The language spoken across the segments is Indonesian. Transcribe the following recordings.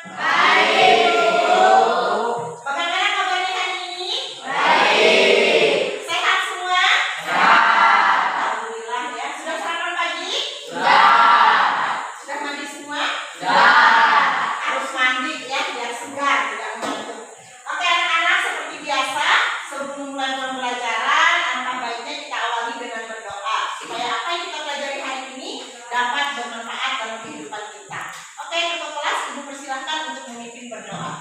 Baik, Bu. Bagaimana kabarnya hari ini? Baik. Sehat semua? Sehat. Alhamdulillah ya. Sudah sarapan pagi? Sudah. Sudah mandi semua? Sudah. Harus mandi ya, biar segar, tidak mengantuk. Oke anak-anak, seperti biasa, sebelum mulai pembelajaran, alangkah baiknya kita awali dengan berdoa supaya apa yang kita pelajari hari ini dapat bermanfaat dalam kehidupan kita. Oke, ketua kelas, Ibu persilahkan untuk memimpin berdoa.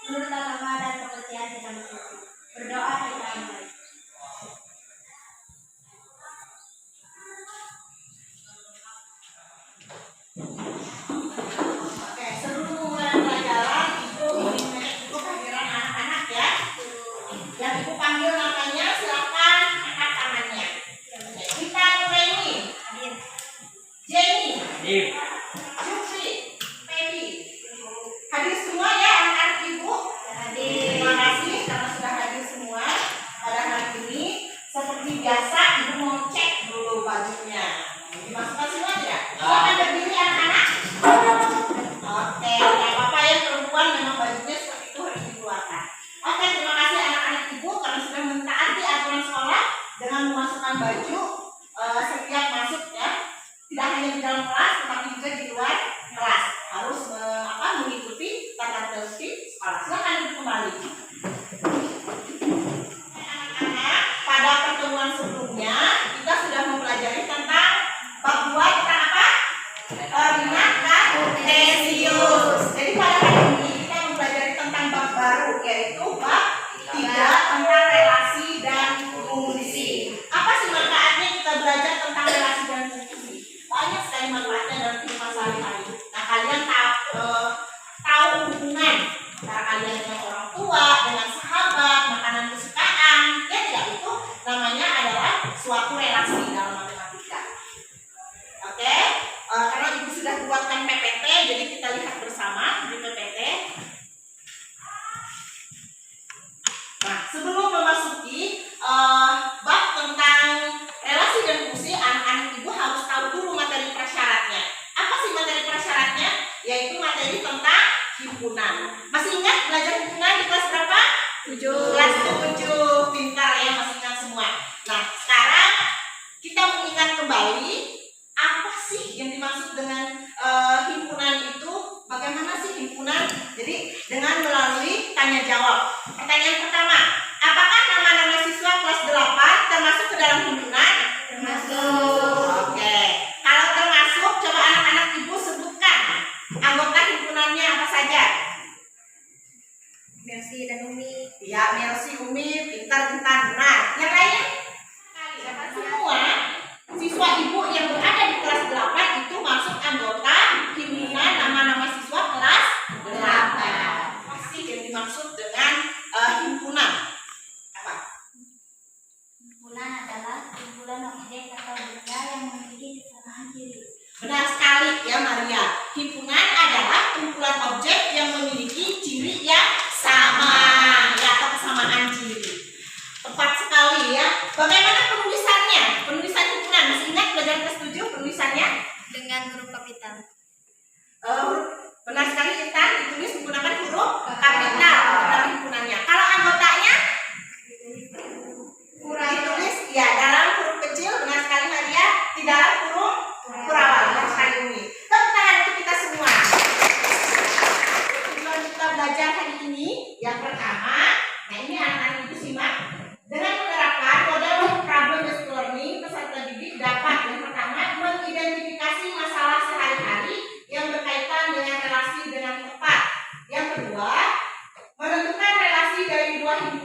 Menurut agama dan kepercayaan kita masing-masing. Berdoa kita mulai. Oke, sebelum mulai pelajaran, Ibu ingin kehadiran anak-anak ya. Yang Ibu panggil namanya, silakan angkat tangannya. Oke, kita mulai nih. Jenny, Jupri, Feby. Hadir semua ya anak-anak Ibu. Terima kasih karena sudah hadir semua pada hari ini. Seperti biasa, Ibu mau cek dulu bajunya. Dimasukkan semua tidak? Silakan berdiri anak-anak. Oke, tidak apa-apa ya, perempuan memang bajunya seperti itu harus dikeluarkan. Oke, terima kasih anak-anak Ibu karena sudah mentaati aturan sekolah dengan memasukkan baju setiap masuk ya. Tidak hanya di dalam kelas, tetapi juga di luar kelas. Harus mengikuti tata tertib sekolah. Silakan duduk kembali. Anak-anak, pada pertemuan sebelumnya kita sudah mempelajari tentang bab 2 tentang apa? Ordinat Cartesius. Jadi pada hari ini kita mempelajari tentang bab baru, yaitu bab 3 tentang relasi dan fungsi. Apa sih manfaatnya kita belajar tentang relasi dan fungsi? Banyak sekali manfaatnya dalam kehidupan sehari-hari. Nah, kalian tahu hubungan antara kalian dengan orang tua, dengan sahabat, makanan kesukaan, ya tidak, itu namanya adalah suatu relasi dalam matematika. Oke, karena Ibu sudah buatkan PPT, jadi kita lihat bersama di PPT. Nah, sebelum memasuki bab tentang relasi dan fungsi, anak-anak Ibu harus tahu dulu materi prasyaratnya. Apa sih materi prasyaratnya? Yaitu materi tentang himpunan. Masih ingat belajar himpunan di kelas berapa? 7. Kelas 7. Pintar ya, masih ingat semua. Nah, sekarang kita mengingat kembali apa sih yang dimaksud dengan himpunan itu? Bagaimana sih himpunan? Jadi dengan melalui tanya jawab. Pertanyaan pertama, apakah nama-nama siswa kelas 8 termasuk ke dalam himpunan? Termasuk. Oke. Kalau termasuk, coba anak-anak Ibu sebutkan anggota himpunannya apa saja? Mercy dan Umi. Ya, Mercy, Umi, pintar, benar. Yang lainnya? Semua siswa Ibu yang berada di kelas 8 itu masuk anggota himpunan nama-nama siswa kelas 8. Apa sih yang dimaksud dengan himpunan? Apa? Himpunan adalah kumpulan objek atau benda yang memiliki kesamaan ciri. Benar sekali ya Maria. Himpunan adalah kumpulan objek yang memiliki ciri yang sama, ya, atau kesamaan ciri. Tepat sekali ya. Bagaimana penulisannya? Penulisan himpunan, masih ingat belajar kelas 7 penulisannya? Dengan huruf kapital. Benar sekali, Intan, ditulis menggunakan huruf kapital dalam himpunannya. Kalau anggotanya ditulis ya dalam huruf kecil. Benar sekali Maria, di dalam huruf Kurawal. Benar sekali Umi. Tepuk tangan untuk kita semua. Tujuan kita belajar hari ini yang pertama, nah ini anak-anak Ibu simak. Dengan menerapkan model problem-based learning, peserta didik dapat yang pertama mengidentifikasi masalah sehari-hari yang berkaitan dengan relasi dengan tepat. Yang kedua, menentukan relasi dari dua himpunan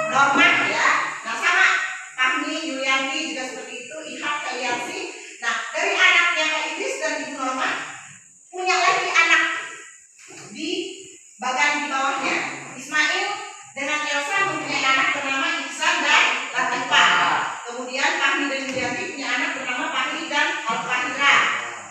Norma ya. Nah sama Fahmi, Yulianti juga seperti itu, Ihab, Kaliansi. Nah dari anaknya Kak Idris dan Ibu Norma punya lagi anak di bagian di bawahnya. Ismail dengan Elsa mempunyai anak bernama Ihsan dan Latifa. Kemudian Fahmi dan Yulianti punya anak bernama Fahri dan Al-Fahira.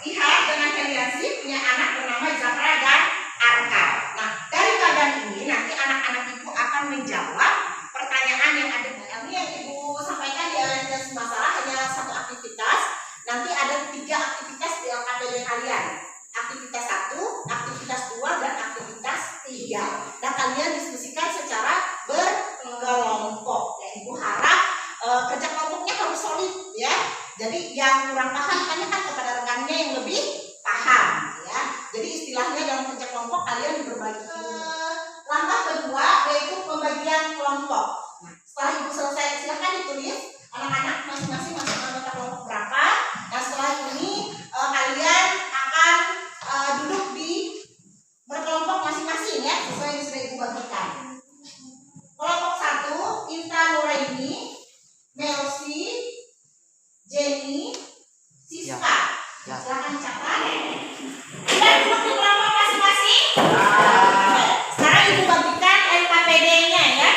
Ihab dengan Kaliansi punya anak bernama Zafra dan Arka. Nah dari bagian ini nanti anak-anak ibu akan menjawab pertanyaan yang ada di ini yang ibu sampaikan di orientasi masalah hanya satu aktivitas. Nanti ada 3 aktivitas di LKPD kalian. Aktivitas 1, aktivitas 2, dan aktivitas 3. Nah kalian diskusikan secara berkelompok. Ya, ibu harap kerja kelompoknya harus solid ya. Jadi yang kurang paham tanyakan kepada rekannya yang lebih paham ya. Jadi istilahnya dalam kerja kelompok kalian berbagi. Langkah kedua yaitu pembagian kelompok. Nah, setelah ibu selesai silakan ditulis anak-anak masing-masing masuk anggota kelompok berapa. Nah setelah ini kalian akan duduk di berkelompok masing-masing ya sesuai yang sudah ibu bagikan. Kelompok 1 Inta Nuraini, Melsi, Jenny, Siska. Silakan dicatat. Dan duduk di kelompok masing-masing. Sekarang ibu bagikan LKPD-nya ya.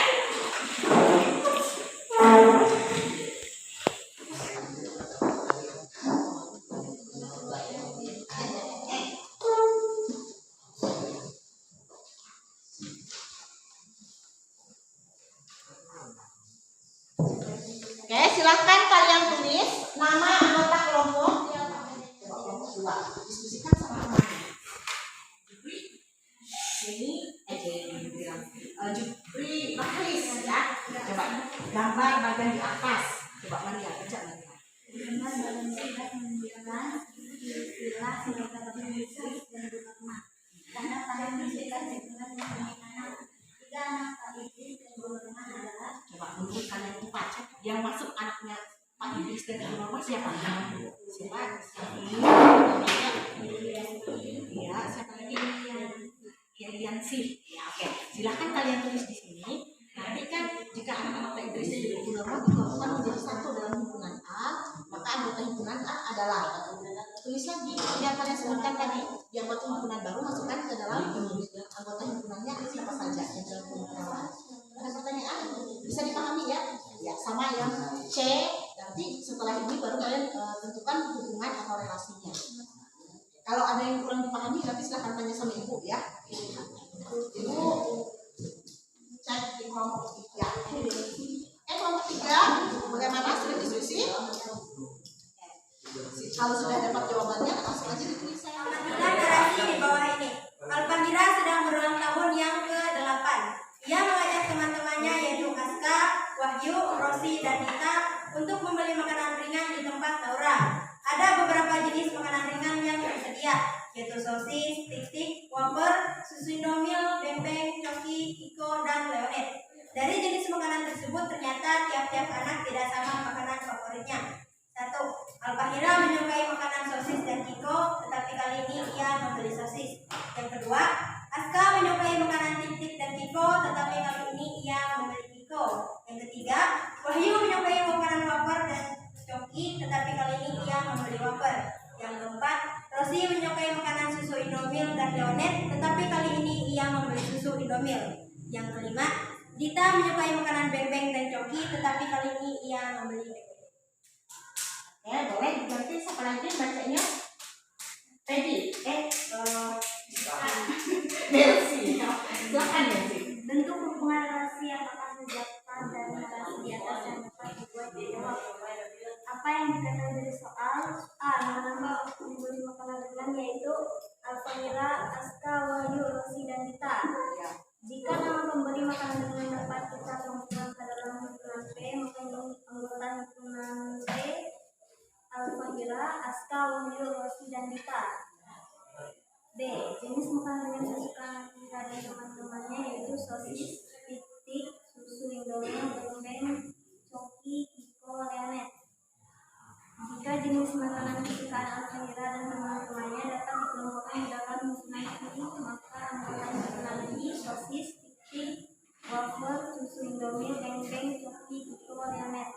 Oke, silakan kalian tulis nama anggota kelompok. Kelompok 2. Diskusikan sama teman. Ini bilang Jupri Rahlis ya. Coba gambar bagian di atas. Coba Maria, kerja Maria. Gambar bagian di atas menunjukkan istilah sebagai bermisal dan bermakna. Karena pada menunjukkan dengan mempunyai anak. 3 anak Pak Idris dan Ibu Norma adalah. Coba menurut kalian 4 yang masuk anaknya Pak Idris dan Ibu Norma siapa? Siapa? Iya, siapa lagi? Yansi. Ya, oke. Silahkan kalian tulis di sini. Nanti kan jika anak-anak Pak Idris dan Ibu Norma digabungkan menjadi satu dalam himpunan A, maka anggota himpunan A adalah. Tulis lagi yang kalian sebutkan tadi. Yang anggota himpunan baru masukkan ke dalam anggota himpunannya siapa saja yang dalam himpunan. Ada pertanyaan? Bisa dipahami ya? Ya, sama yang C. Nanti setelah ini baru kalian tentukan hubungan atau relasinya. Kalau ada yang kurang dipahami, nanti silahkan tanya sama ibu ya. Ibu cek di kelompok 3. Kelompok 3, bagaimana? Sudah diskusi? Kalau sudah dapat jawabannya, langsung aja ditulis. Narasi di bawah ini. Al-Fahira sedang berulang tahun yang ke-8. Ia mengajak teman-temannya yaitu Aska, Wahyu, Rosi, dan Dita untuk membeli makanan ringan di tempat Laura. Ada beberapa jenis makanan ringan yang tersedia, yaitu sosis, tik-tik, wafer, susu Indomil, bembeng, coki, iko, dan leonet. Dari jenis makanan tersebut ternyata tiap-tiap anak tidak sama makanan favoritnya. 1. Al-Fahira menyukai makanan sosis dan iko, tetapi kali ini ia membeli sosis. Yang kedua, Aska menyukai makanan tik-tik dan iko, tetapi kali ini ia membeli iko. Yang ketiga, Wahyu menyukai makanan wafer dan coki, tetapi kali ini ia membeli wafer. Yang keempat, Rosi menyukai makanan susu Indomil dan leonet, tetapi kali ini ia membeli susu Indomil. Yang kelima, Dita menyukai makanan bembeng dan coki, tetapi kali ini ia membeli bembeng. Ya, boleh diganti siapa lagi bacanya? Teddy. Melsi. Silakan Melsi. Bentuk hubungan relasi apakah sejata dan relasi di atas yang dapat dibuat dijawab. Apa yang diketahui dari soal? A. Nama membeli makanan ringan yaitu Al-Fahira, Aska, Wahyu, Rosi, dan Dita. Jika nama pemberi makanan ringan dapat kita temukan ke dalam himpunan P, maka anggota himpunan P Al-Fahira, Aska, Wahyu, Rosi, dan Dita. B. Jenis makanan yang disukai dari teman-temannya yaitu sosis, tik-tik, susu Indomil, bembeng, coki, iko, leonet. Jika jenis makanan kesukaan Al-Fahira dan teman-temannya dapat dikelompokkan di dalam himpunan ini, maka anggota himpunan ini sosis, tik-tik, wafer, susu Indomil, Indomie, beng-beng, coki, gitu, warnet.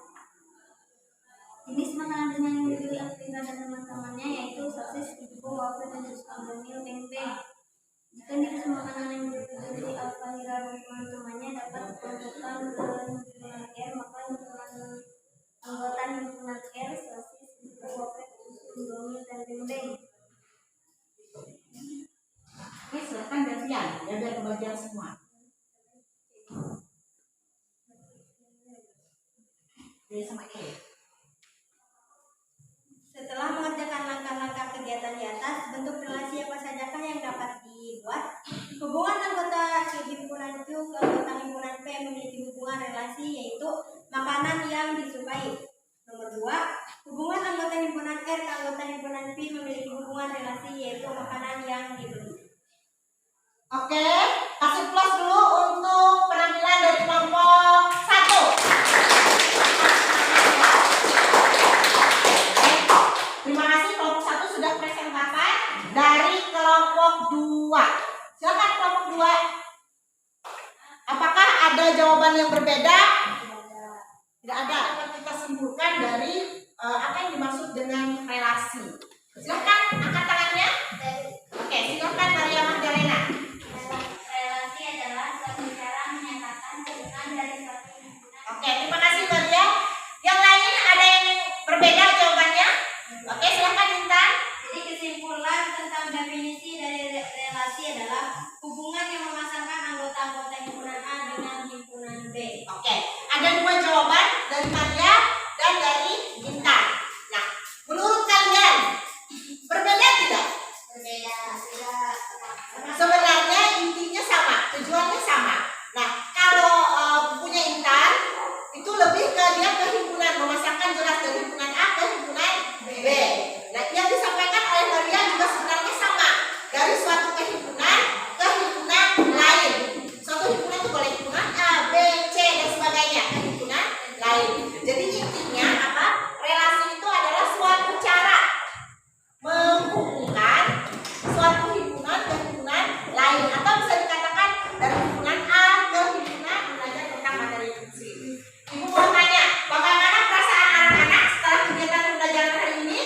Jenis makanan ringan yang dipilih Afrika dan teman-temannya yaitu sosis, ibu, wafer, dan jus Indomie, beng-beng. Jika jenis makanan yang dipilih Alfahira dan teman-temannya dapat ditentukan dalam himpunan R, maka anggota himpunan R, sosis, ibu, wafer, jus Indomie, dan beng-beng. Oke, silakan gantian ya biar kebagian semua. D sama E. Setelah mengerjakan langkah-langkah kegiatan di atas, bentuk relasi apa sajakah yang dapat dibuat? Hubungan anggota himpunan Q ke anggota himpunan P memiliki hubungan relasi yaitu makanan yang disukai. Nomor 2, hubungan anggota himpunan R ke anggota himpunan P memiliki hubungan relasi yaitu makanan yang dibeli. Oke, kasih plus dulu untuk penampilan dari kelompok 1. Terima kasih kelompok 1 sudah presentasi dari kelompok 2. Silakan kelompok 2. Apakah ada jawaban yang berbeda? Tidak ada. Akan kita simpulkan dari apa yang dimaksud dengan relasi. Silakan angkat tangannya. Oke, silakan Maria Magdalena. Relasi adalah suatu cara menyatakan hubungan dari suatu himpunan. Oke, terima kasih Maria. Yang lain ada yang berbeda jawabannya? Oke, silakan Intan. Jadi kesimpulan tentang definisi dari relasi adalah hubungan yang memasangkan anggota-anggota himpunan A dengan himpunan B. Oke, ada 2 jawaban dari Maria dan dari Intan. Nah, menurut kalian berbeda tidak? Berbeda. Sebenarnya intinya sama, tujuannya sama. Nah, kalau bukunya Intan itu lebih ke dia ke himpunan, memasangkan jelas dari himpunan A ke himpunan B. Nah, yang disampaikan oleh Maria juga sebenarnya sama, dari suatu kehimpunan ke himpunan lain. Suatu himpunan itu boleh himpunan A, B, C dan sebagainya, ke himpunan lain. Jadi intinya apa? Relasi itu adalah suatu cara menghubungkan suatu himpunan ke himpunan lain, atau bisa dikatakan dari himpunan A ke himpunan belajar tentang materi fungsi. Ibu mau tanya, bagaimana perasaan anak-anak setelah kegiatan pembelajaran hari ini?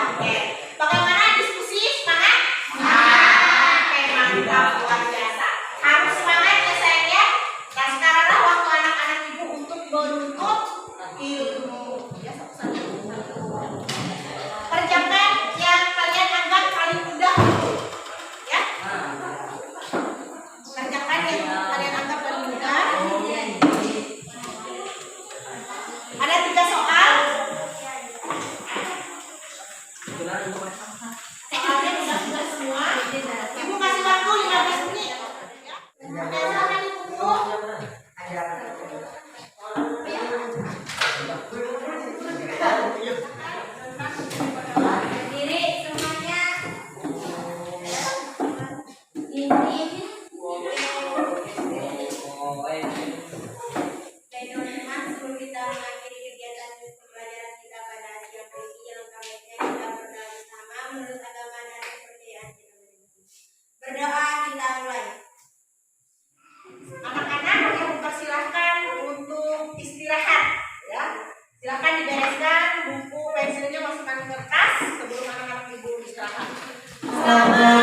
Oke. Bagaimana diskusi? Semangat? Oke, mantap, luar biasa. Harus semangat ya sayang ya. Nah, sekaranglah waktu anak-anak ibu untuk menuntut ilmu. Ya, satu-satu. Kerjakan yang kalian anggap paling mudah dulu. Ya. Kerjakan yang kalian anggap paling mudah. Ada 3 soal. Soalnya sudah semua. Ibu kasih waktu 15 menit. Ya. Oke, silakan Ibu. Berdiri semuanya. Ini baik teman-teman, sebelum kita mengakhiri kegiatan pembelajaran kita pada siang hari ini, alangkah baiknya kita berdoa bersama menurut agama dan kepercayaan kita masing-masing. Berdoa kita mulai. Anak-anak kami dipersilahkan untuk istirahat. Ya. Silakan dibereskan buku pensilnya, masukkan ke kertas sebelum anak-anak ibu istirahat. Selamat